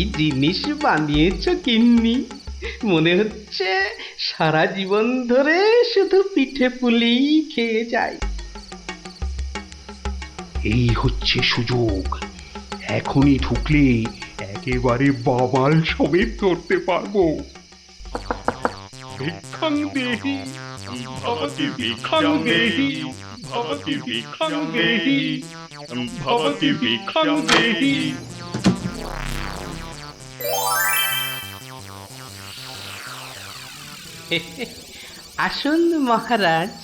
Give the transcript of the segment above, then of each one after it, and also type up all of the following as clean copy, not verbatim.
কি জিনিস বানিয়েছো গিন্নি, মনে হচ্ছে সারা জীবন ধরে শুধু পিঠে পুলি খেয়ে যাই। এই হচ্ছে সুযোগ, এখনই ঢুকলে একেবারে বাবাল সমেত ধরতে পারবো। ভিক্ষাং দেহি ভবতি ভিক্ষাং দেহি ভবতি ভিক্ষাং দেহি ভবতি ভিক্ষাং দেহি। আসুন মহারাজ,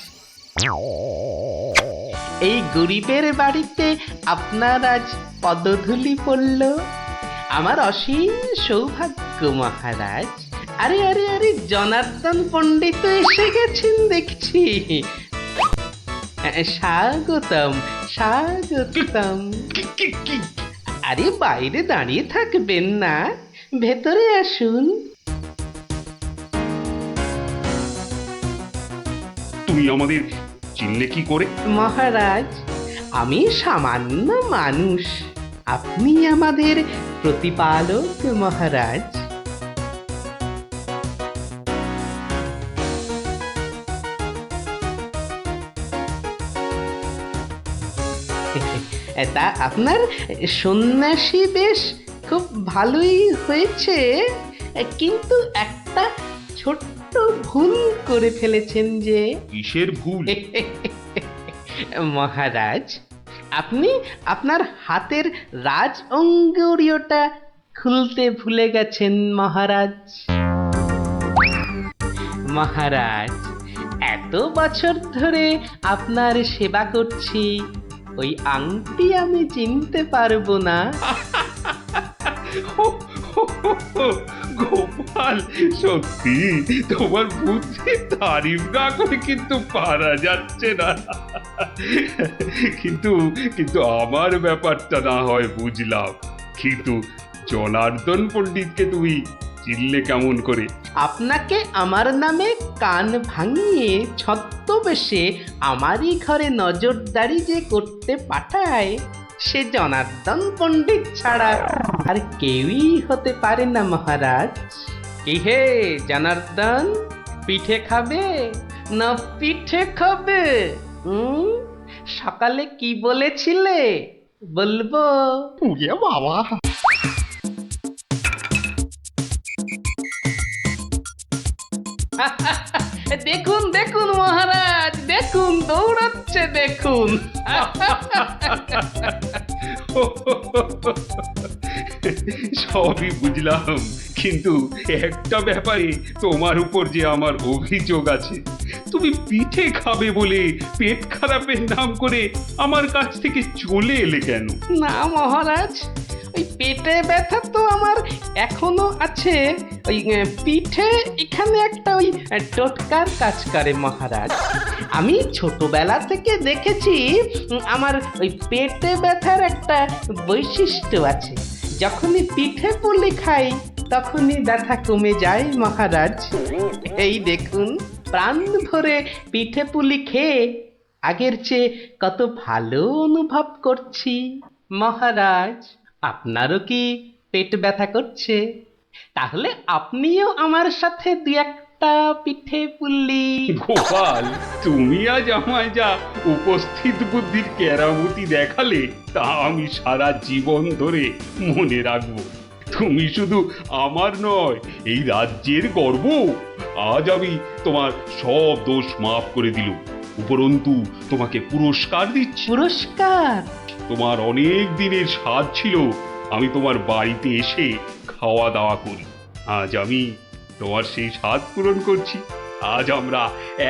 এই গরিবের বাড়িতে আপনার আজ পদধূলি পড়ল, আমার অসীম সৌভাগ্য মহারাজ। আরে আরে আরে, জনার্দন পণ্ডিত এসে গেছেন দেখছি। স্বাগতম স্বাগতম। আরে বাইরে দাঁড়িয়ে থাকবেন না, ভেতরে আসুন। তুমি আমাদের চিনলে কি করে? মহারাজ, আমি সামান্য মানুষ, আপনি আমাদের প্রতিপালক মহারাজ। তা আপনার সন্ন্যাসী বেশ খুব ভালোই হয়েছে, কিন্তু একটা ছোট্ট ভুল করে ফেলেছেন যে। কিসের ভুল? মহারাজ, আপনি আপনার হাতের রাজ অঙ্গুরীয়টা খুলতে ভুলে গেছেন মহারাজ। মহারাজ, এত বছর ধরে আপনার সেবা করছি, ওই আংটি আমি চিনতে পারবো না? গোপাল, সত্যি তোমার বুদ্ধি তারিফ না করে কিন্তু পারা যাচ্ছে না। কিন্তু কিন্তু আমার ব্যাপারটা না হয় বুঝলাম, কিন্তু জনার্দন পণ্ডিতকে তুমি চিনলে কেমন করে? আপনাকে আমার নামে কান ভাঙিয়ে ছদ্মবেশে আমারই ঘরে নজরদারি যে করতে পাঠায়, সে জনার্দন পণ্ডিত ছাড়া আর কেউই হতে পারে না মহারাজ। কি হে জনার্দন, পিঠে খাবে না পিঠে খাবে? সকালে কি বলেছিলে বলবো? বাবা, দেখুন দেখুন মহারাজ, দেখুন দৌড়াচ্ছে দেখুন। সবই বুঝলাম, কিন্তু একটা ব্যাপারে তোমার উপর যে আমার অভিযোগ আছে। তুমি পিঠে খাবে বলে পেট খারাপের নাম করে আমার কাছ থেকে চলে এলে কেন? না মহারাজ, ওই পেটে ব্যথা তো আমার এখনো আছে। ওই পিঠে এখানে একটা ওই টোটকার কাজ করে মহারাজ। আমি ছোটবেলা থেকে দেখেছি, আমার ওই পেটে ব্যথার একটা বৈশিষ্ট্য আছে, যখনই পিঠে পুলি খাই তখনই ব্যথা কমে যায় মহারাজ। এই দেখুন, প্রাণ ভরে পিঠে পুলি খেয়ে আগের চেয়ে কত ভালো অনুভব করছি মহারাজ। আপনারও কি পেট ব্যথা করছে? তাহলে আপনিও আমার সাথে দু একটা পিঠে পুলি। গোপাল, তুমি আজ আমায় যা উপস্থিত বুদ্ধির কেরামতি দেখালে, তা আমি সারা জীবন ধরে মনে রাখবো। তুমি শুধু আমার নয়, এই রাজ্যের গর্ব। আজ আমি তোমার সব দোষ মাফ করে দিলুম, উপরন্তু তোমাকে পুরস্কার দিচ্ছি। পুরস্কার? তোমার অনেক দিনের স্বাদ ছিল আমি তোমার বাড়িতে এসে খাওয়া দাওয়া করি। আজ আমি তোমার সেই স্বাদ পূরণ করছি। আজ আমরা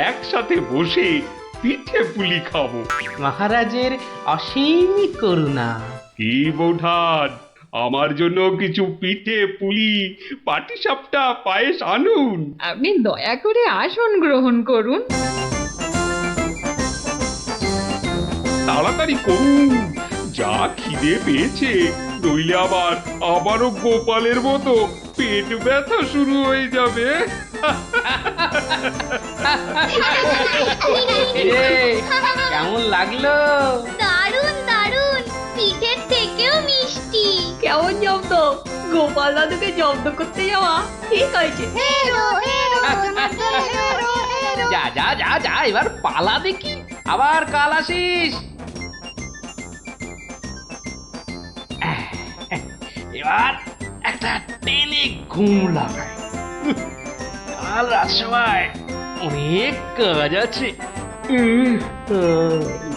একসাথে বসে পিঠে পুলি খাবো। মহারাজের অসীম করুণা। কি বৌঠান, আমার জন্য কিছু পিঠে পুলি পাটিসাপটা পায়েস আনুন। আপনি দয়া করে আসন গ্রহণ করুন। তাড়াতাড়ি করুন, যা খিদে পেয়েছে, নইলে আবারও গোপালের মতো পেট ব্যথা শুরু হয়ে যাবে। কেমন লাগলো? দারুণ দারুণ, পিঠের থেকেও মিষ্টি। কেমন শব্দ, গোপাল দাদুকে জব্দ করতে যাওয়া ঠিক হয়েছে। যা যা যা যা এবার পালা দেখি, আবার কাল আসিস। এবার একটা টেনে ঘুম লাগায়, কাল রাজসভায় অনেক কাজ আছে।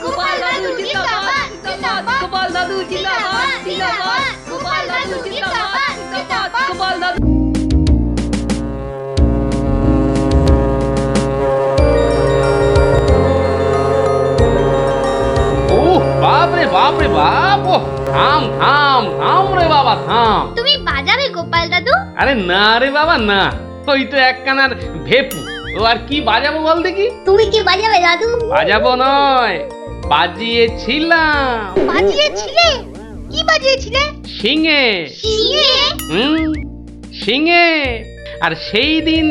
গোপাল দাদু জিন্দাবাদ, জিন্দাবাদ, গোপাল দাদু জিন্দাবাদ, জিন্দাবাদ, গোপাল দাদু জিন্দাবাদ, জিন্দাবাদ, গোপাল দাদু। ও বাপ রে বাপ রে বাপ, ও থাম থাম থাম রে বাবা থাম। তুমি বাজাবে গোপাল দাদু? আরে না রে বাবা না, ওই তো একখানার ভেপু, ও আর কি বাজাবো বল দেখি। তুমি কি বাজাবে দাদু? বাজাবো নয়, বাজিয়েছিলাম। বাজিয়েছিলে? কি বাজিয়েছিলে? শিঙে। শিঙে? শিঙে। আর সেই দিন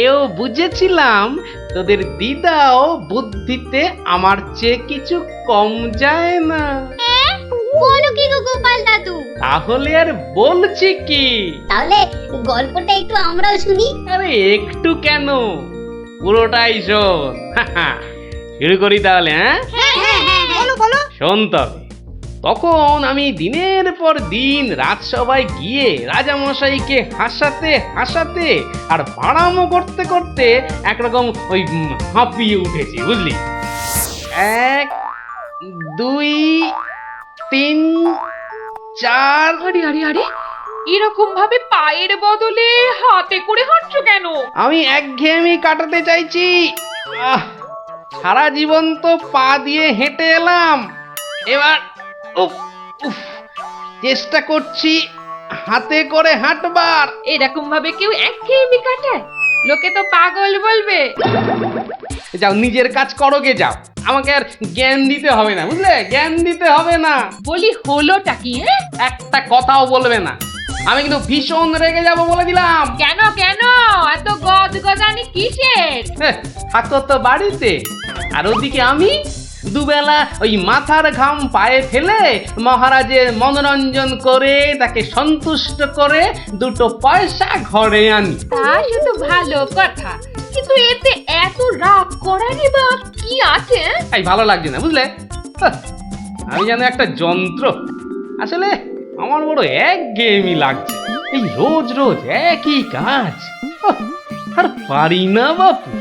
এও বুঝেছিলাম তোদের দিদাও বুদ্ধিতে আমার চেয়ে কিছু কম যায় না। বলো কি গো গোপাল দাদু? তাহলে আর বলছি কি, তাহলে গল্পটা একটু আমরাও শুনি। আরে একটু কেন, পুরোটাই শোন। শুরু করি তাহলে। বলো বলো। শোন তবে, তখন আমি দিনের পর দিন রাজসভায় গিয়ে রাজামশাইকে হাসাতে হাসাতে আর বাড়ামো করতে করতে একরকম ওই হাঁপিয়ে উঠেছি, বুঝলি। 1 2 3 4। আরে আরে আরে, এরকম ভাবে পায়ের বদলে হাতে করে হাঁটছো কেন? আমি একঘেয়েমি কাটাতে চাইছি। সারা জীবন তো পা দিয়ে হেঁটে এলাম, এবার উফ উফ চেষ্টা করছি হাতে করে হাঁটবার। এরকম ভাবে কেউ একঘেয়েমি কাটায়? লোকে তো পাগল বলবে। যাও নিজের কাজ করো গে, যাও, আমাকে আর জ্ঞান দিতে হবে না, বুঝলে, জ্ঞান দিতে হবে না। বলি হলোটা কি? একটা কথাও বলবে না, আমি কিন্তু ভীষণ রেগে যাব বলে দিলাম। কেন কেন এত গজগজানি কিসের? থাকো তো বাড়িতে, আর ওদিকে আমি দুবেলা ওই মাথার ঘাম পায়ে ফেলে মহারাজের মনোরঞ্জন করে তাকে সন্তুষ্ট করে 2 পয়সা ঘরে আনি। তা সে তো ভালো কথা, কিন্তু এতে এত রাগ করারই বা কি আছে? এই ভালো লাগছে না, বুঝলে, আমি যেন একটা যন্ত্র। আসলে আমার বড় একঘেয়েমি লাগছে, এই রোজ রোজ একই কাজ। আর পারি না বাপু।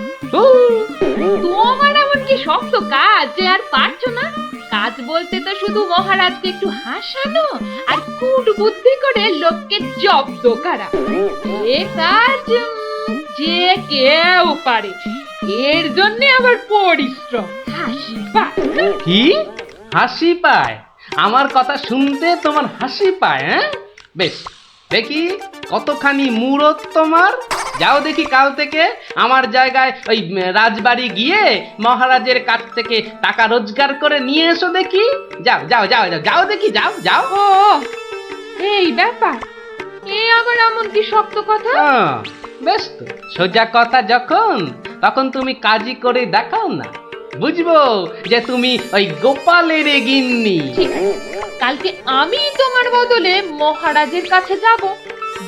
তোমার এমন কি শক্ত কাজ যে আর পারছো না? কাজ বলতে তো শুধু মহারাজকে একটু হাসানো আর কুট বুদ্ধি করে লোককে জব্দ করা। এ কাজ যে কেউ পারে, এর জন্য আবার পরিশ্রম, হাসি পায়। কি হাসি পায়? আমার কথা শুনতে তোমার হাসি পায়? বেশ, দেখি কতখানি মুরত তোমার। যাও দেখি কাল থেকে আমার জায়গায় ওই রাজবাড়ি গিয়ে মহারাজের কাছ থেকে টাকা রোজগার করে নিয়ে এসো দেখি। যাও যাও যাও যাও যাও দেখি, যাও যাও। ও এই ব্যাপার, এ আবার এমন কি শক্ত কথা? বেশ তো, সোজা কথা যখন, তখন তুমি কাজই করে দেখাও না, বুঝবো যে তুমি ওই গোপালের গিন্নি। ঠিক আছে, কালকে আমি তোমার বদলে মহারাজের কাছে যাব,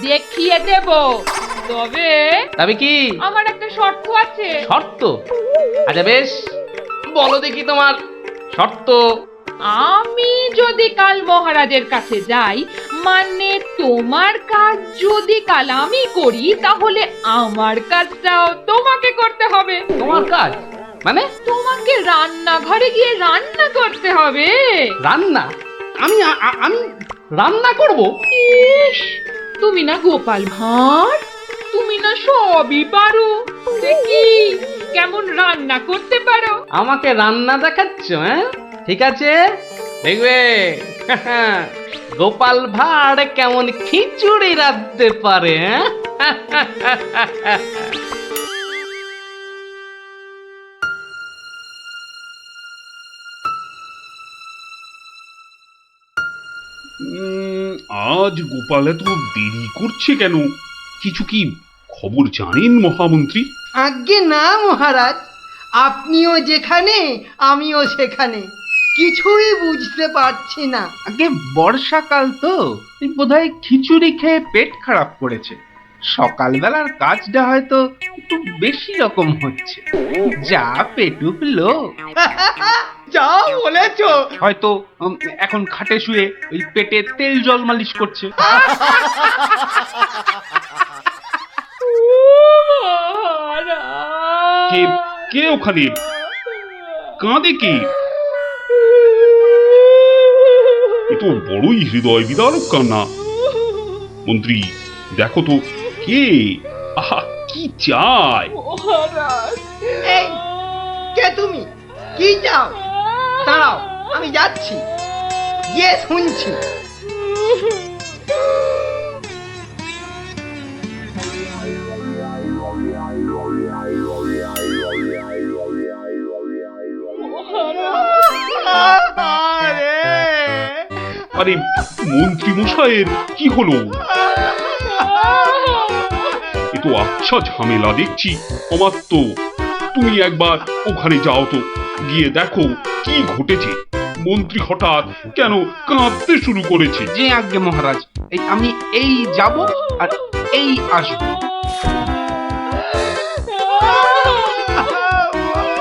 দেখিয়ে দেব। তবে কি আমার একটা শর্ত আছে। শর্ত? আচ্ছা বেশ, বলো দেখি তোমার শর্ত। আমি যদি কাল মহারাজের কাছে যাই, মানে তোমার কাজ যদি কাল আমি করি, তাহলে আমার কাজটাও তোমাকে করতে হবে। তোমার কাজ মানে? তোমাকে রান্নাঘরে গিয়ে রান্না করতে হবে। রান্না? আমি আমি রান্না করব? ইস, তুমি না গোপাল ভাঁড়, তুমি না সবই পারো। দেখি কেমন রান্না করতে পারো। আমাকে রান্না দেখাচ্ছ? ঠিক আছে, দেখবে গোপাল ভাঁড় কেমন খিচুড়ি রাঁধতে পারে। আজ গোপাল এত দেরি করছে কেন? কিছু কি খবর জানেন মহামন্ত্রী? আজ্ঞে না মহারাজ, আপনিও যেখানে আমিও সেখানে, কিছুই বুঝতে পারছি না। আগে বর্ষাকাল তো এই বোধহয় খিচুড়ি খেয়ে পেট খারাপ করেছে। সকালবেলার কাজটা হয়তো একটু বেশি রকম হচ্ছে, যা পেটুক লোক। যা বলেছো। হয়তো এখন খাটে শুয়ে ওই পেটে তেল জল মালিশ করছে। কে কে ওখানে কাঁদে কে? এ তো বড়ই হৃদয় বিদারক কান্না। মন্ত্রী দেখো তো কে, আহা কি চায়? এই কে তুমি? কি চাও? দাঁড়াও, আমি যাচ্ছি, গিয়ে শুনছি। আরে মন্ত্রী মশাইয়ের কি হলো? এ তো আচ্ছা ঝামেলা দেখছি। অমাত্য, তুমি একবার ওখানে যাও তো, গিয়ে দেখো কি ঘটেছে। মন্ত্রী হঠাৎ কেন কাঁদতে শুরু করেছে? যে আজ্ঞে মহারাজ, এই আমি এই যাব আর এই আসব।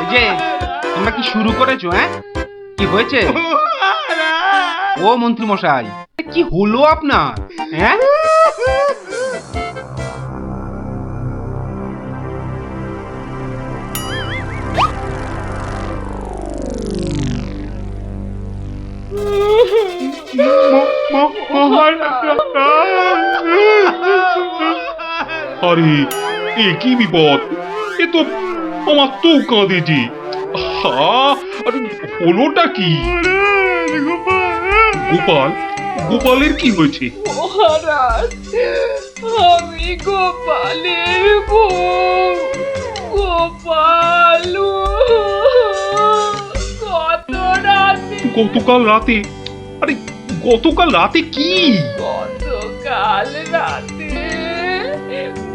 এই যে তোমরা কি শুরু করেছো? হ্যাঁ, কি হয়েছে? ও মন্ত্রী মশাই, কি হলো আপনার? হ্যাঁ, আরে এ কি বিপদ! এ তো অমাত্য কাঁদে যে। আরে হলোটা কি? গোপাল, গোপালের কি হয়েছে? মহারাজ, আমি গোপালের বউ। গোপাল কত রাতে, গতকাল রাতে? আরে গতকাল রাতে কি? গতকাল রাতে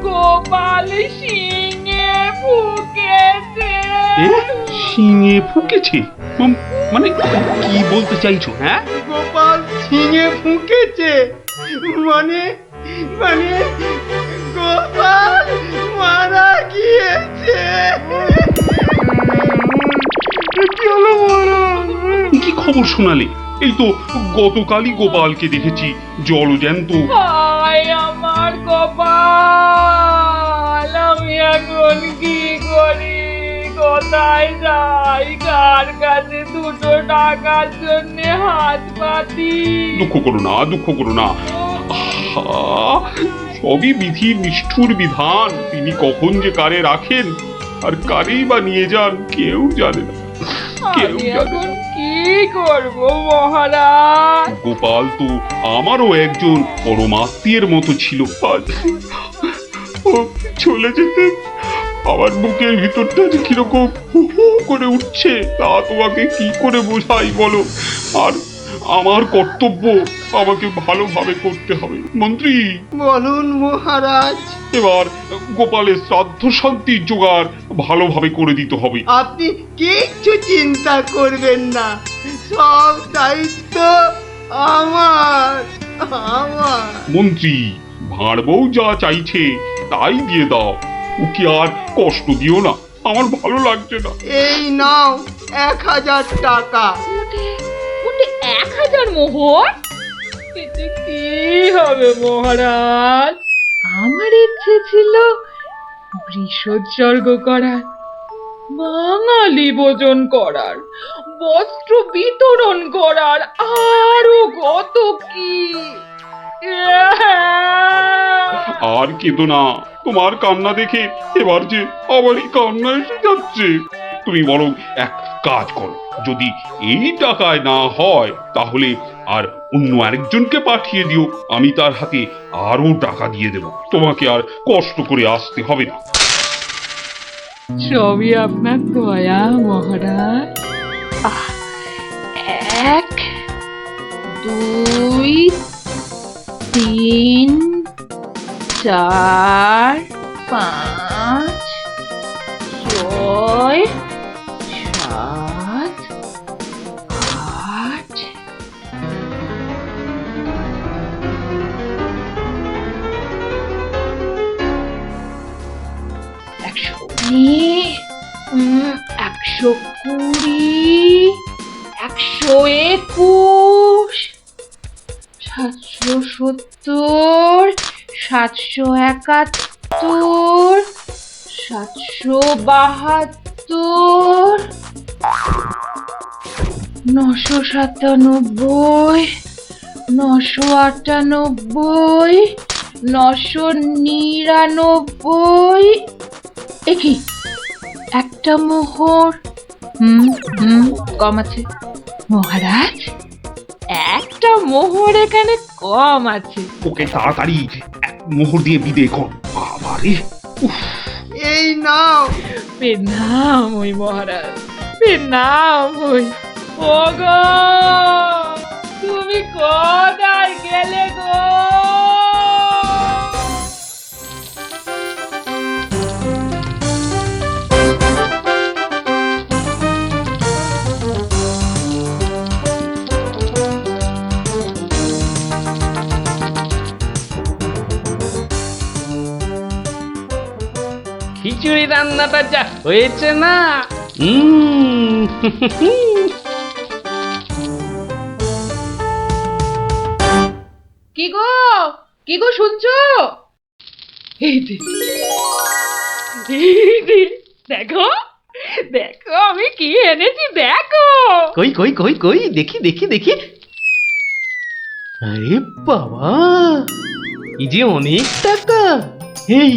গোপাল সিংহে ফুকেছে। এ শিঙে ফুকেছে? মানে কি বলতে চাইছো? হ্যাঁ, গোপাল ছিঙে ফুঁকেছে মানে মানে গোপাল মারা গিয়েছে। কি খবর শোনালে? এই তো গতকালই গোপালকে দেখেছি জলজ্যান্ত। হায় আমার কপাল, আমি এখন কি করি? কোথায় যাই? কার কাছে দুটো টাকার জন্য হাত পাতি? দুঃখ করো না, দুঃখ করো না। আহা, সবই বিধির নিষ্ঠুর বিধান। তিনি কখন যে কারে রাখেন আর কারেই বা নিয়ে যান কেউ জানে না, কেউ আমি জানে এখন না। কি করব মহারাজ? গোপাল তো আমারও একজন পরমাত্মীয়ের মতো ছিল। আজ ও চলে যেতে আমার বুকের ভিতরটা যে কিরকম হু হু করে উঠছে, তা তোমাকে কি করে বোঝাই বলো? আর আমার কর্তব্য আমাকে ভালোভাবে করতে হবে। মন্ত্রী, বলুন মহারাজ। এবার গোপালের শ্রাদ্ধ শান্তির জোগাড় ভালোভাবে করে দিতে হবে। আপনি কিচ্ছু চিন্তা করবেন না, সব দায়িত্ব আমার আমার। মন্ত্রী, ভাঁড় বউ যা চাইছে তাই দিয়ে দাও, ওকে আর কষ্ট দিও না, আমার ভালো লাগছে না। এই নাও 1000 টাকা। ওটা 1000 মোহর? এতে কি হবে মহারাজ? আমার ইচ্ছে ছিল বৃষোৎসর্গ করার, বাঙালি ভোজন করার, বস্ত্র বিতরণ করার, আরো কত কি। আর কেঁদো না, তোমার কান্না দেখে এবার যে আমারই কান্না এসে যাচ্ছে। তুমি বরং এক কাজ করো, যদি এই টাকায় না হয় তাহলে আর অন্য আরেকজনকে পাঠিয়ে দিও, আমি তার হাতে আরো টাকা দিয়ে দেব, তোমাকে আর কষ্ট করে আসতে হবে না। সবই আপনার দয়া মহারাজ। 1 2 3 4 5 6 7 120, 121, 770, 771, 772, 997, 998, 999। একই একটা মোহর কম আছে মহারাজ, একটা মোহর এখানে কম আছে। ওকে তাড়াতাড়ি এক মোহর দিয়ে বিদে কর। বাবারে, এই নাও। প্রণাম ওই মহারাজ, প্রণাম ওই। ওগো, তুমি কোথায় গেলে গো? খিচুড়ি রান্নাটা যা হয়েছে না, কি গো, কি গো শুনছো? এই যে, এই যে, দেখো, দেখো আমি কি এনেছি দেখো। কই কই কই কই দেখি দেখি দেখি। আরে বাবা, এই যে অনেক টাকা। এই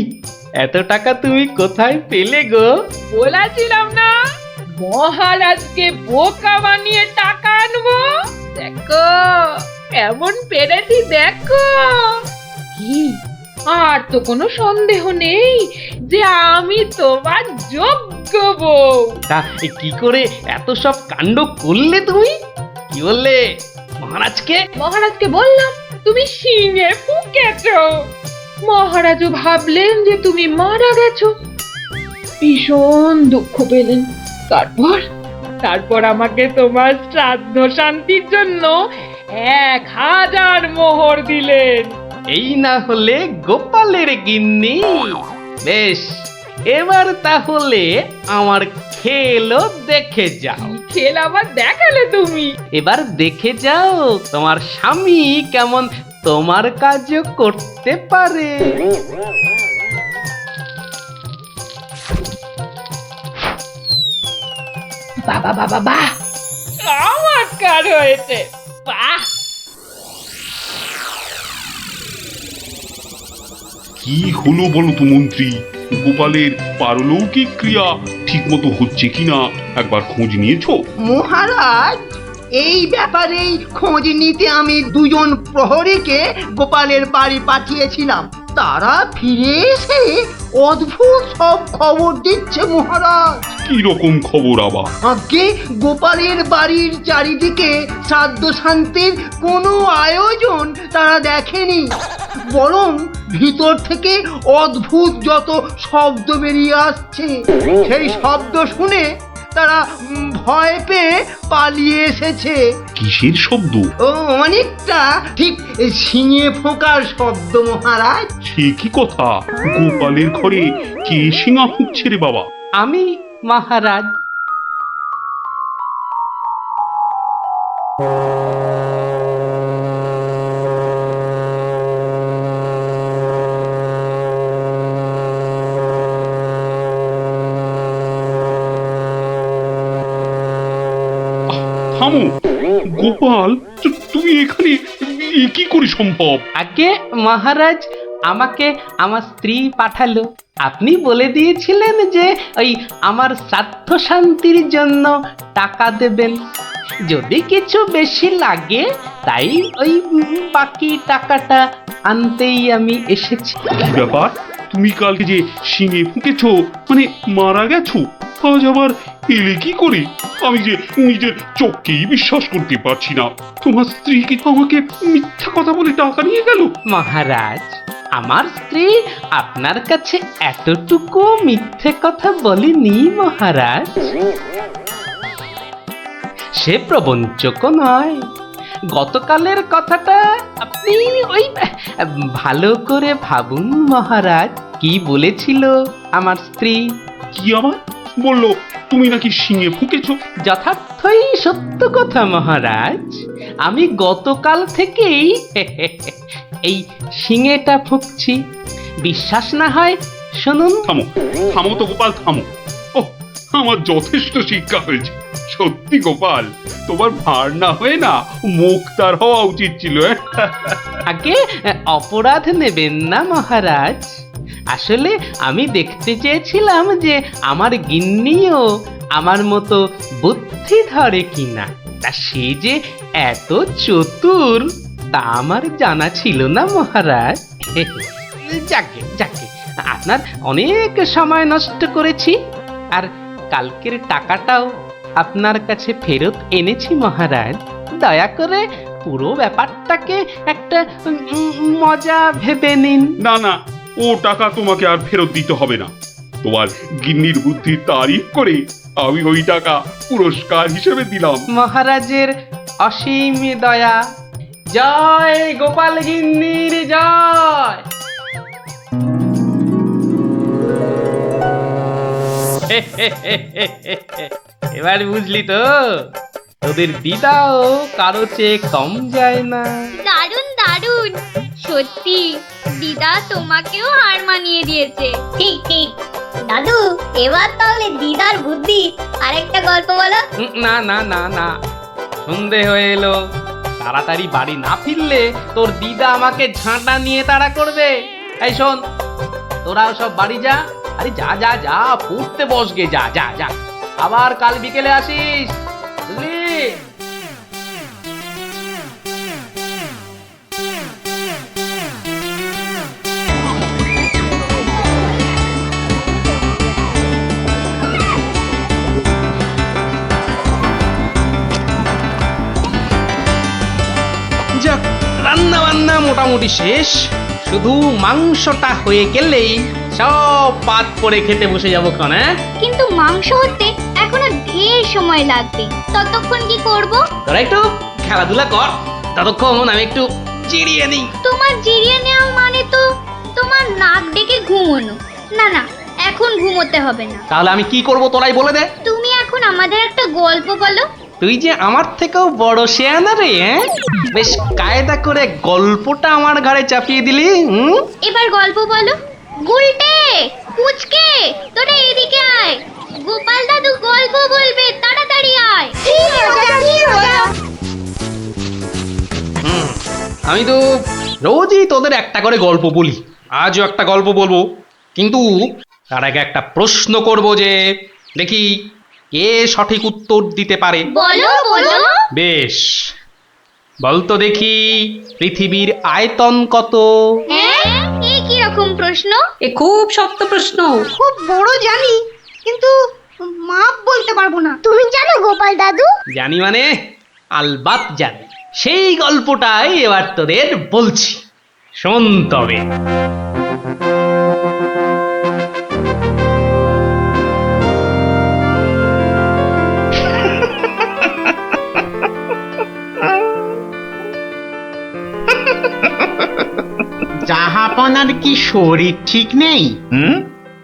এত টাকা তুমি কোথায় পেলে গো? বলেছিলাম না মহারাজকে বোকা বানিয়ে টাকা আনবো। দেখো কেমন পেরেছি দেখো। কি আর তো কোনো সন্দেহ নেই যে আমি তোমার যোগ্য বউ। তা কি করে এত সব কাণ্ড করলে তুমি? কি বললে মহারাজকে? মহারাজকে বললাম তুমি শিঙে ফুকেছো। মহারাজও ভাবলেন যে তুমি মারা গেছো, ভীষণ দুঃখ পেলেন। তারপর আমাকে তোমার শ্রাদ্ধ শান্তির জন্য 1000 মোহর দিলেন। এই না হলে গোপালের গিন্নি। বেশ, এবার তাহলে আমার খেলও দেখে যাও। খেল আবার দেখালে তুমি? এবার দেখে যাও তোমার স্বামী কেমন তোমার কাজও করতে পারে। বাবা বাবা বাহ, চমৎকার হয়েছে, বাহ। কি হলো বলো তো মন্ত্রী? গোপালের পারলৌকিক ক্রিয়া ঠিক মতো হচ্ছে কিনা একবার খোঁজ নিয়েছো? মহারাজ, এই ব্যাপারেই খোঁজ নিতে আমি 2জন প্রহরীকে গোপালের বাড়ি পাঠিয়েছিলাম। তারা ফিরে এসে অদ্ভুত সব খবর দিচ্ছে মহারাজ। কি রকম খবর আবার? আগে গোপালের বাড়ির চারিদিকে শ্রাদ্ধ শান্তির কোনো আয়োজন তারা দেখেনি, বরং ভিতর থেকে অদ্ভুত যত শব্দ বেরিয়ে আসছে, সেই শব্দ শুনে তারা ভয় পেয়ে পালিয়ে এসেছে। কিসের শব্দ? ও অনেকটা ঠিক শিঙে ফোঁকার শব্দ মহারাজ। সে কি কথা? গোপালের ঘরে কে শিঙা ফুঁকছে রে বাবা? আমি মহারাজ। থামো গোপাল, তুমি এখানে কি করে সম্ভব? আগে মহারাজ আমাকে আমার স্ত্রী পাঠালো। আপনি বলে দিয়েছিলেন যে ওই আমার শ্রাদ্ধ শান্তির জন্য টাকা দেবেন, যদি কিছু বেশি লাগে তাই ওই বাকি টাকাটা আনতেই আমি এসেছি। কি ব্যাপার? তুমি কালকে যে শিঙে ফুঁকেছো, মানে মারা গেছো, আজ আবার এলে কি করে? আমি যে নিজের চোখকেই বিশ্বাস করতে পারছি না। তোমার স্ত্রী কি আমাকে মিথ্যা কথা বলে টাকা নিয়ে গেল? মহারাজ, আমার স্ত্রী আপনার কাছে এতটুকু মিথ্যে কথা বলেনি মহারাজ। সে প্রবঞ্চক নয়। গতকালের কথাটা আপনি ওই ভালো করে ভাবুন মহারাজ। কি বলেছিল আমার স্ত্রী? কি আবার বললো তুমি নাকি শিঙে ফুকেছো? যথার্থই সত্য কথা মহারাজ। আমি গতকাল থেকেই এই শিঙেটা ফুঁকছি। বিশ্বাস না হয় শুনুন। থামো থামো তো গোপাল, থামো। ও, আমার যথেষ্ট শিক্ষা হয়েছে। সত্যি গোপাল, তোমার ভার না হয়ে না মুক্তার হওয়া উচিত ছিল। আগে অপরাধ নেবেন না মহারাজ। আসলে আমি দেখতে চেয়েছিলাম যে আমার গিন্নিও আমার মতো বুদ্ধি ধরে কিনা। তা সে যে এত চতুর তা আমার জানা ছিল না মহারাজ। যাকে যাকে, আপনার অনেক সময় নষ্ট করেছি, আর কালকের টাকাটাও আপনার কাছে ফেরত এনেছি মহারাজ। দয়া করে পুরো ব্যাপারটাকে একটা মজা ভেবে নিন। না না, ও টাকা তোমাকে আর ফেরত দিতে হবে না। তোমার গিন্নির বুদ্ধির তারিফ করে আমি ওই টাকা পুরস্কার হিসেবে দিলাম। মহারাজের অসীম দয়া। জয় গোপাল গিন্নির জয়। এবার বুঝলি তো, তোদের দিদাও কারো চেয়ে কম যায় না। দারুণ দারুণ, সত্যি দিদা তোমাকেও হার মানিয়ে দিয়েছে। ঠিক ঠিক দাদু, এবার তাহলে দিদার বুদ্ধি আরেকটা গল্প বলো। না না না না, সন্ধে হয়ে এলো। তাড়াতাড়ি বাড়ি না ফিরলে তোর দিদা আমাকে ঝাঁটা নিয়ে তাড়া করবে। এই শোন, তোরাও সব বাড়ি যা। আরে যা যা যা, পড়তে বসগে, যা যা যা। আবার কাল বিকেলে আসিস, বুঝলি? যাক, রান্না বান্না মোটামুটি শেষ। শুধু মাংসটা হয়ে গেলেই সব পাত করে খেতে বসে যাবো ক্ষণ। হ্যাঁ, কিন্তু মাংস হতে এখনো ঢের সময় লাগবে, ততক্ষণ কি করব? তোরা একটু খেলাধুলা কর, ততক্ষণ আমি একটু চিড়িয়ে নিই। তোমার জিরিয়ে নেওয়া মানে তো তোমার নাক ডেকে ঘুমোনো। না না, এখন ঘুমোতে হবে না। তাহলে আমি কি করব তোরাই বলে দে। তুমি এখন আমাদের একটা গল্প বলো। তুই যে আমার থেকেও বড় শেয়ানা রে। হ্যাঁ, বেশ কায়দা করে গল্পটা আমার ঘাড়ে চাপিয়ে দিলি। এবার গল্প বলো। গুলটে, পুচকে, তোরা এদিকে আয়। গোপাল দাদু গল্প বলবে, তাড়াতাড়ি আয়। আমি তো রোজই তোদের একটা করে গল্প বলি, আজও একটা গল্প বলবো। কিন্তু তার আগে একটা প্রশ্ন করব, যে দেখি কে সঠিক উত্তর দিতে পারে। বলো বলো। বেশ, বলতো দেখি পৃথিবীর আয়তন কত? হ্যাঁ, এই কি রকম প্রশ্ন? এ খুব শক্ত প্রশ্ন। খুব বড় জানি, কিন্তু মাপ বলতে পারবো না। তুমি জানো গোপাল দাদু? জানি মানে আলবাত জানি। সেই গল্পটাই এবার তোদের বলছি, শোন তবে। জাহাপনার কি শরীর ঠিক নেই?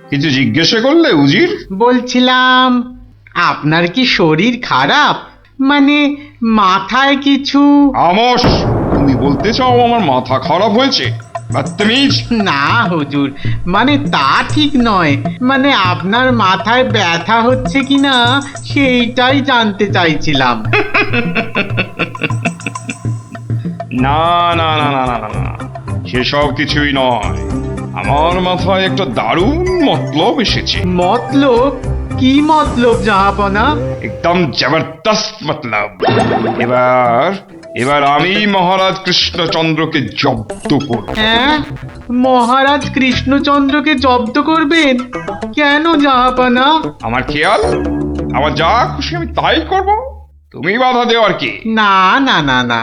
কিছু জিজ্ঞাসা করলে উজির? বলছিলাম আপনার কি শরীর খারাপ, মানে মাথায় কিছু? আমস, তুমি বলতে চাও আমার মাথা খারাপ হয়েছে? বদতমিজ। না হুজুর, মানে তা ঠিক নয়, মানে আপনার মাথায় ব্যথা হচ্ছে কিনা সেইটাই জানতে চাইছিলাম। না না না না না না না, সেসব কিছুই নয়। আমার মাথায় একটা দারুণ মতলব এসেছে। মতলব? কি মতলব জাহাপনা? একদম জবরদস্ত মতলব। এবার আমি মহারাজ কৃষ্ণচন্দ্রকে জব্দ করব। হ্যাঁ, মহারাজ কৃষ্ণচন্দ্রকে জব্দ করবেন? কেন জাহাপনা? আমার খেয়াল, আমার যা খুশি আমি তাই করব, তুমি বাধা দেওয়ার কি? না না না না,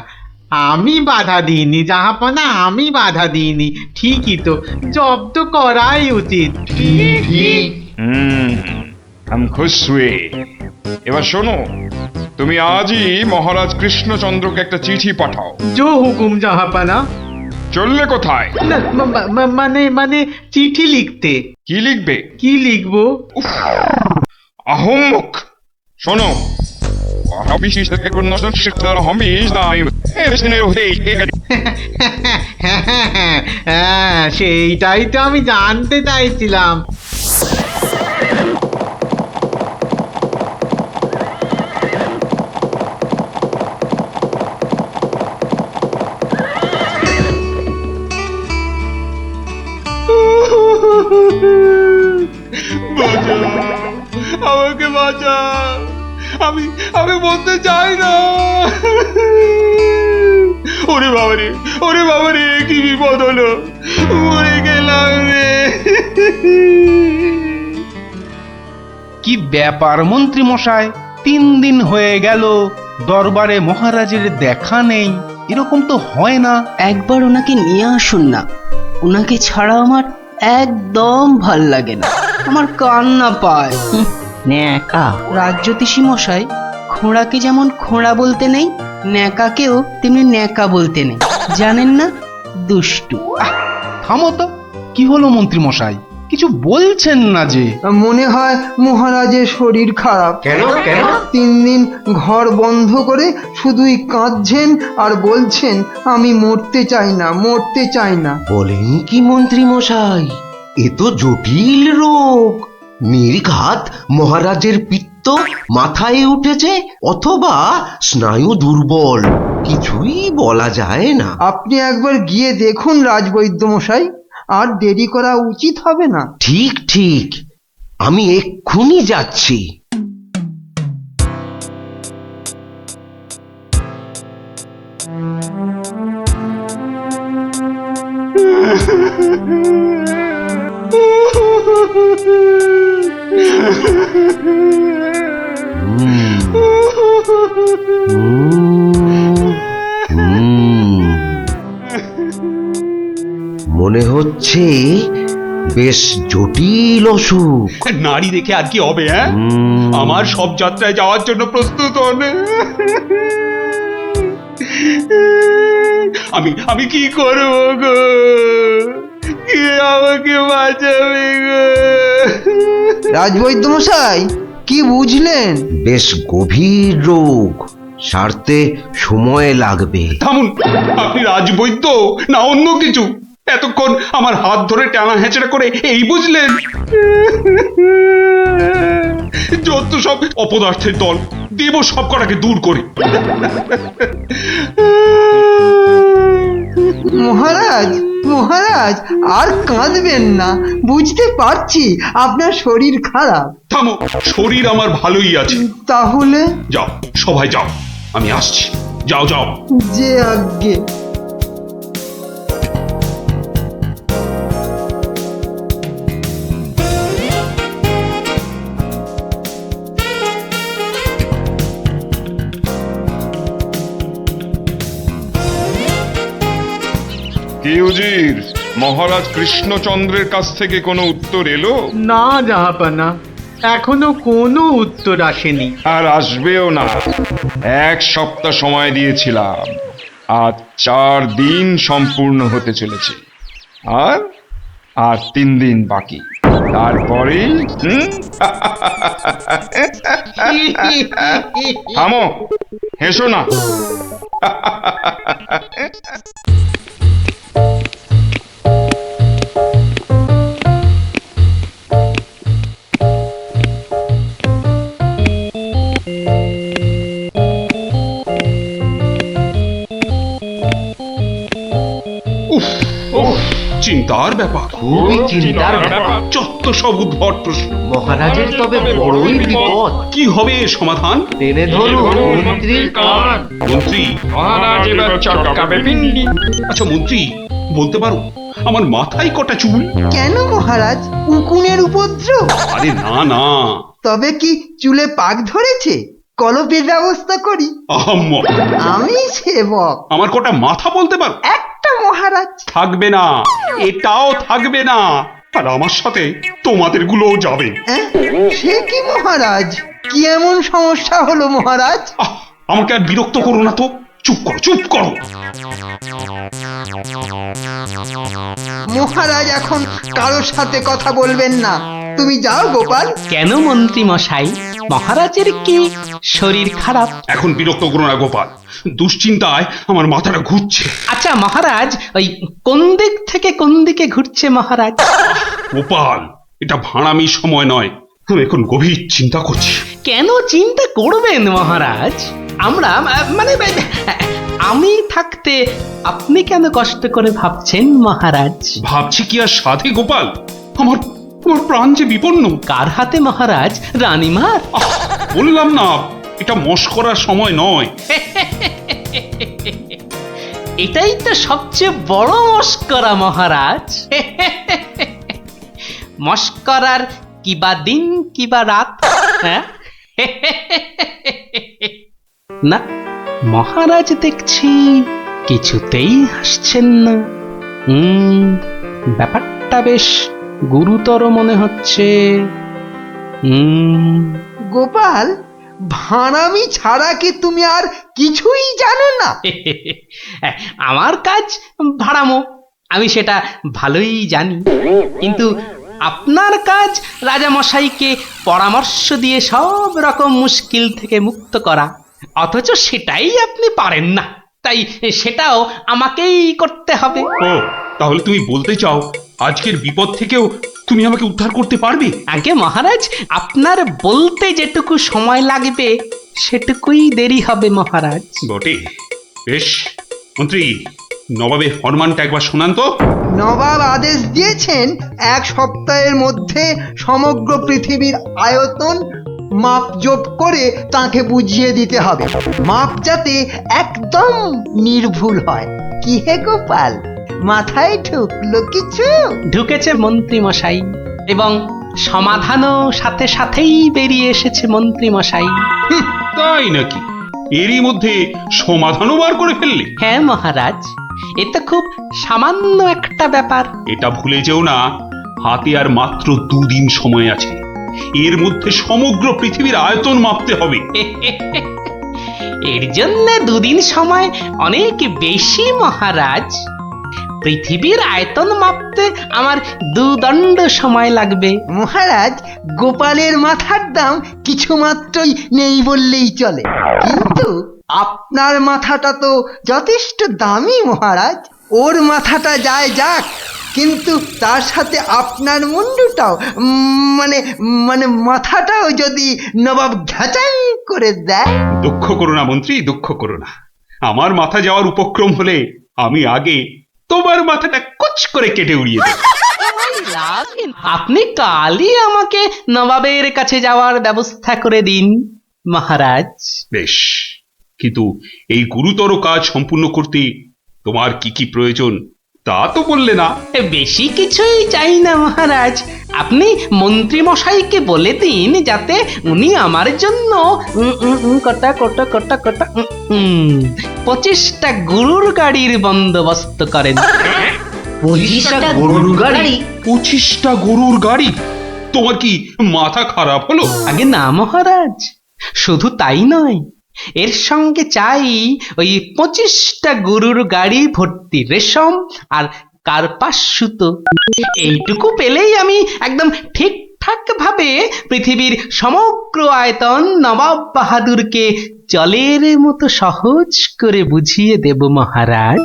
আমি বাধা দিইনি জাহাপনা, আমি বাধা দিইনি। ঠিকই তো, জব্দ করাই উচিত। আমি খুশ হুয়ে। এবার শোনো, তুমি আজই মহারাজ কৃষ্ণচন্দ্রকে একটা চিঠি পাঠাও। জো হুকুম জাহাপনা। চললে কোথায়? না মানে চিঠি লিখতে। কি লিখবে? কি লিখবো? আহম্মক! শোনো, হ্যাঁ, সেইটাই তো আমি জানতে চাইছিলাম। আমাকে বাঁচা, আমি আমি বলতে চাই না। ওরে বাবারে কি বিপদ হলো, মরে গেলাম রে। কি ব্যাপার মন্ত্রী মশাই, 3 দিন হয়ে গেল দরবারে মহারাজের দেখা নেই। এরকম তো হয় না। একবার ওনাকে নিয়ে আসুন না, ওনাকে ছাড়া আমার একদম ভাল লাগে না, আমার কান্না পায়। ন্যাকা রাজজ্যোতিষী মশাই, খোঁড়াকে যেমন খোঁড়া বলতে নেই, ন্যাকাকেও তেমনি ন্যাকা বলতে নেই, জানেন না? দুষ্টু। থামো তো, কি হলো মন্ত্রী মশাই, কিছু বলছেন না যে? মনে হয় মহারাজের শরীর খারাপ। কেন? 3 দিন ঘর বন্ধ করে শুধুই কাঁদছেন আর বলছেন আমি মরতে চাই না। বলেন কি মন্ত্রী মশাই, এ তো জটিল রোগ। নির্ঘাত মহারাজের পিত্ত মাথায় উঠেছে, অথবা স্নায়ু দুর্বল, কিছুই বলা যায় না। আপনি একবার গিয়ে দেখুন রাজবৈদ্য মশাই, আর দেরি করা উচিত হবে না। ঠিক, আমি এক্ষুনি যাচ্ছি। মনে হচ্ছে বেশ জটিল অসুখ। নারী দেখে আর কি হবে? হ্যাঁ, আমার সব যাত্রায় যাওয়ার জন্য প্রস্তুত হন। আমি কি করবো গো? কে আমাকে বাঁচাবে গো? রাজবৈদ্য মশাই, কি বুঝলেন? বেশ গভীর রোগ, সারতে সময় লাগবে। থামুন, আপনি রাজবৈদ্য না অন্য কিছু? এতক্ষণ আমার হাত ধরে টানা হেঁচড়া করে এই বুঝলেন? যত সব অপদার্থের দল, দেব সব কটাকে দূর করে। মহারাজ আর কাঁদবেন না, বুঝতে পারছি আপনার শরীর খারাপ। থামো, শরীর আমার ভালোই আছে। তাহলে যাও, সবাই যাও, আমি আসছি। যাও। যে আজ্ঞে। কি উজির, মহারাজ কৃষ্ণচন্দ্রের কাছ থেকে কোনো উত্তর এলো? না জাহাপানা, এখনো কোনো উত্তর আসেনি। আর আসবেও না। 1 সপ্তাহ সময় দিয়েছিলাম, আজ 4 দিন সম্পূর্ণ হতে চলেছে, আর 3 দিন বাকি। তারপরে থামো, হেসো না। চিন্তার ব্যাপার, খুবই চিন্তার ব্যাপার। যত সব উদ্ভট প্রশ্ন। মহারাজের তবে বড়ই বিপদ। কি হবে এর সমাধান? টেনে ধরুন মন্ত্রীর কান। মন্ত্রী, আচ্ছা মন্ত্রী, বলতে পারো আমার মাথায় কটা চুল? কেন মহারাজ, উকুনের উপদ্রব? আরে না। তবে কি চুলে পাক ধরেছে? কলপের ব্যবস্থা করি। আহাম্মক! আমি সেবক। আমার কটা মাথা বলতে পারো? একটা মহারাজ। থাকবে না, এটাও থাকবে না। আর আমার সাথে তোমাদের গুলোও যাবে। সে কি মহারাজ, কি এমন সমস্যা হলো মহারাজ? আমাকে আর বিরক্ত করো না তো, চুপ করো চুপ করো। মহারাজ এখন কারোর সাথে কথা বলবেন না। তুমি যাও গোপাল। কেন মন্ত্রী মশাই, মহারাজের কি শরীর খারাপ? এখন বিরক্ত করো না গোপাল, দুশ্চিন্তায় আমার মাথাটা ঘুরছে। আচ্ছা মহারাজ, ওই কোন দিক থেকে কোন দিকে ঘুরছে মহারাজ? গোপাল, এটা ভাড়ামি সময় নয়, আমি এখন গভীর চিন্তা করছি। কেন চিন্তা করবেন মহারাজ? আমরা মানে আমি থাকতে আপনি কেন কষ্ট করে ভাবছেন মহারাজ? ভাবছি কি আর সাধে গোপাল, আমার আমার প্রাণ যে বিপন্ন। কার হাতে মহারাজ? রানীমার? বললাম না, এটা মস্করার সময় নয়। এটাই তো সবচেয়ে বড় মস্করা মহারাজ। মস্করার কিবা দিন কিবা রাত? হ্যাঁ? না, মহারাজ দেখছি কিছুতেই হাসছেন না। ব্যাপারটা বেশ গুরুতর মনে হচ্ছে। গোপাল, ভাঁড়ামি ছাড়া কি তুমি আর কিছুই জানো না? আমার কাজ ভাড়ামো, আমি সেটা ভালোই জানি, কিন্তু আপনার কাজ রাজামশাইকে পরামর্শ দিয়ে সব রকম মুশকিল থেকে মুক্ত করা, অথচ সেটাই আপনি পারেন না, তাই সেটাও আমাকেই করতে হবে। ও, তাহলে তুমি বলতে চাও আজকের বিপদ থেকেও তুমি আমাকে উদ্ধার করতে পারবে? আগে মহারাজ, আপনার বলতে যেটুকু সময় লাগবে সেটুকুই দেরি হবে মহারাজ। বটে, বেশ। মন্ত্রী, নবাবের ফরমানটা একবার শোনান তো। নবাব আদেশ দিয়েছেন 1 সপ্তাহের মধ্যে সমগ্র পৃথিবীর আয়তন মাপজোপ করে তাকে বুঝিয়ে দিতে হবে, মাপ যাতে একদম নির্ভুল হয়। কি হে গোপাল, মাথায় ঢুকলো কিছু? ঢুকেছে মন্ত্রী মশাই, এবং সমাধানও সাথে সাথেই বেরিয়ে এসেছে মন্ত্রী মশাই। তাই নাকি? এরই মধ্যে সমাধানও বার করে ফেললে? হ্যাঁ মহারাজ, এ তো খুব সামান্য একটা ব্যাপার। এটা ভুলে যেও না, হাতে আর মাত্র 2 দিন সময় আছে। এর মধ্যে সমগ্র পৃথিবীর আয়তন মাপতে হবে। এর জন্য 2 দিন সময় অনেক বেশি মহারাজ। পৃথিবীর আয়তন মাপতে আমার 2 দণ্ড সময় লাগবে। মহারাজ, গোপালের মাথার দাম কিছু মাত্রই নেই বললেই চলে, কিন্তু আপনার মাথাটা তো যথেষ্ট দামি মহারাজ। ওর মাথাটা যায় যাক, কিন্তু তার সাথে আপনার মুন্ডুটাও মানে মানে মাথাটাও যদি নবাব ঘাচাই করে দেয়। দুঃখ করো না মন্ত্রী, দুঃখ করো না। আমার মাথা যাওয়ার উপক্রম হলে আমি আগে তোমার মাথাটা কুচ করে কেটে উড়িয়ে দেব। আপনি কালই আমাকে নবাবের কাছে যাওয়ার ব্যবস্থা করে দিন মহারাজ। বেশ, কিন্তু এই গুরুতর কাজ সম্পূর্ণ করতে তোমার কি কি প্রয়োজন তা তো বললে না। বেশি কিছুই চাই না মহারাজ, আপনি মন্ত্রী মশাইকে বলে দিন যাতে উনি আমার জন্য কটা 25টা গরুর গাড়ির বন্দোবস্ত করেন। 25টা গরুর গাড়ি? 25টা গরুর গাড়ি? তোমার কি মাথা খারাপ হলো? আগে না মহারাজ, শুধু তাই নয়, এর সঙ্গে চাই ওই 25টা গরুর গাড়ি ভর্তি রেশম আর কার্পাস সুতো। এইটুকু পেলেই আমি একদম ঠিকঠাক ভাবে পৃথিবীর সমগ্র আয়তন নবাব বাহাদুরকে জলের মতো সহজ করে বুঝিয়ে দেব মহারাজ।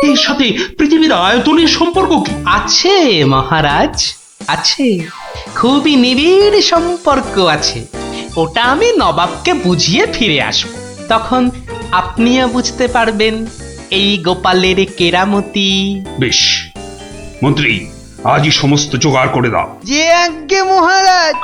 এর সাথে পৃথিবীর আয়তনের সম্পর্ক কি? আছে মহারাজ, আছে, খুবই নিবিড় সম্পর্ক আছে। ওটা আমি নবাবকে বুঝিয়ে ফিরে আসব, তখন আপনিও বুঝতে পারবেন এই গোপালের কেরামতি। বেশ মন্ত্রী, আজই সমস্ত জোগাড় করে দাও। যে আজ্ঞে মহারাজ।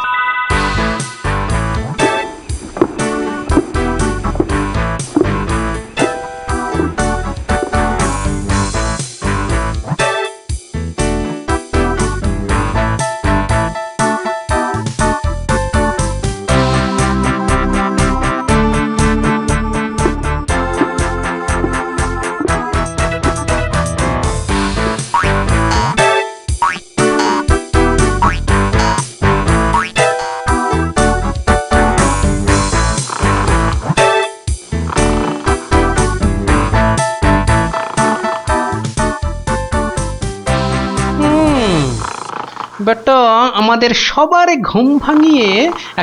বেটা আমাদের সবার ঘুম ভাঙিয়ে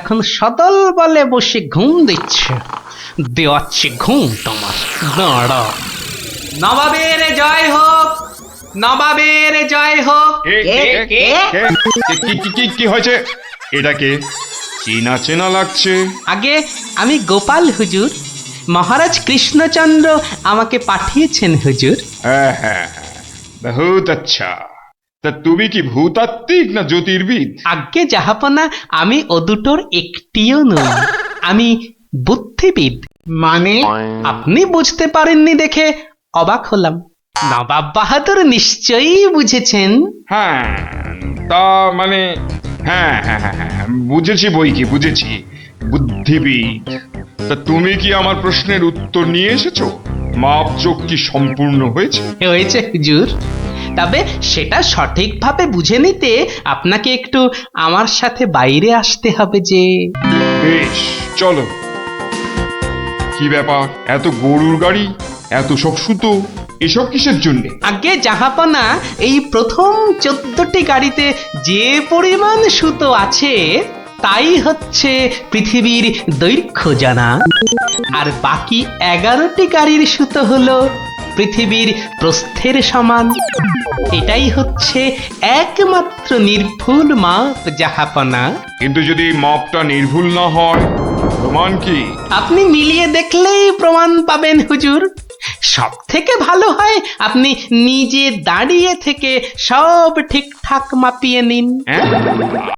এখন সদল বলে বসে ঘুম দিচ্ছে। দেওয়াচ্ছে ঘুম তোমার, দাঁড়া। নবাবের জয় হোক, নবাবের জয় হোক। কি হয়েছে? এটাকে চেনা চেনা লাগছে। আগে আমি গোপাল হুজুর, মহারাজ কৃষ্ণচন্দ্র আমাকে পাঠিয়েছেন হুজুর। হ্যাঁ হ্যাঁ হ্যাঁ, বহুত আচ্ছা। তা তুমি কি ভূতাত্ত্বিক না জ্যোতির্বিদ? আজ্ঞে জাহাপনা, আমি ও দুটোর একটিও নই, আমি বুদ্ধিবিদ। মানে আপনি বুঝতে পারেননি দেখে অবাক হলাম। নবাব বাহাদুর নিশ্চয়ই বুঝেছেন। হ্যাঁ, তা মানে হ্যাঁ হ্যাঁ হ্যাঁ হ্যাঁ, বুঝেছি বই কি, বুঝেছি, বুদ্ধিবিদ। তা তুমি কি আমার প্রশ্নের উত্তর নিয়ে এসেছো? মাপজোক কি সম্পূর্ণ হয়েছে? হয়েছে হুজুর, তবে সেটা সঠিকভাবে বুঝে নিতে আপনাকে একটু আমার সাথে বাইরে আসতে হবে যে। বেশ, চলো। কি ব্যাপার, এত গরুর গাড়ি, এত সব সুতো, এসব কিসের জন্যে? আগে জাহাপনা, এই প্রথম 14টি গাড়িতে যে পরিমাণ সুতো আছে তাই হচ্ছে পৃথিবীর দৈর্ঘ্য জানা, আর বাকি 11টি গাড়ির সুতো হলো পৃথিবীর প্রস্থের সমান। এটাই হচ্ছে একমাত্র নির্ভুল মাপ জাহাপনা। কিন্তু যদি মাপটা নির্ভুল না হয়, প্রমাণ কি? আপনি মিলিয়ে দেখলেই প্রমাণ পাবেন হুজুর। সব থেকে ভালো হয় আপনি নিজে দাঁড়িয়ে থেকে সব ঠিকঠাক মাপিয়ে নিন। হ্যাঁ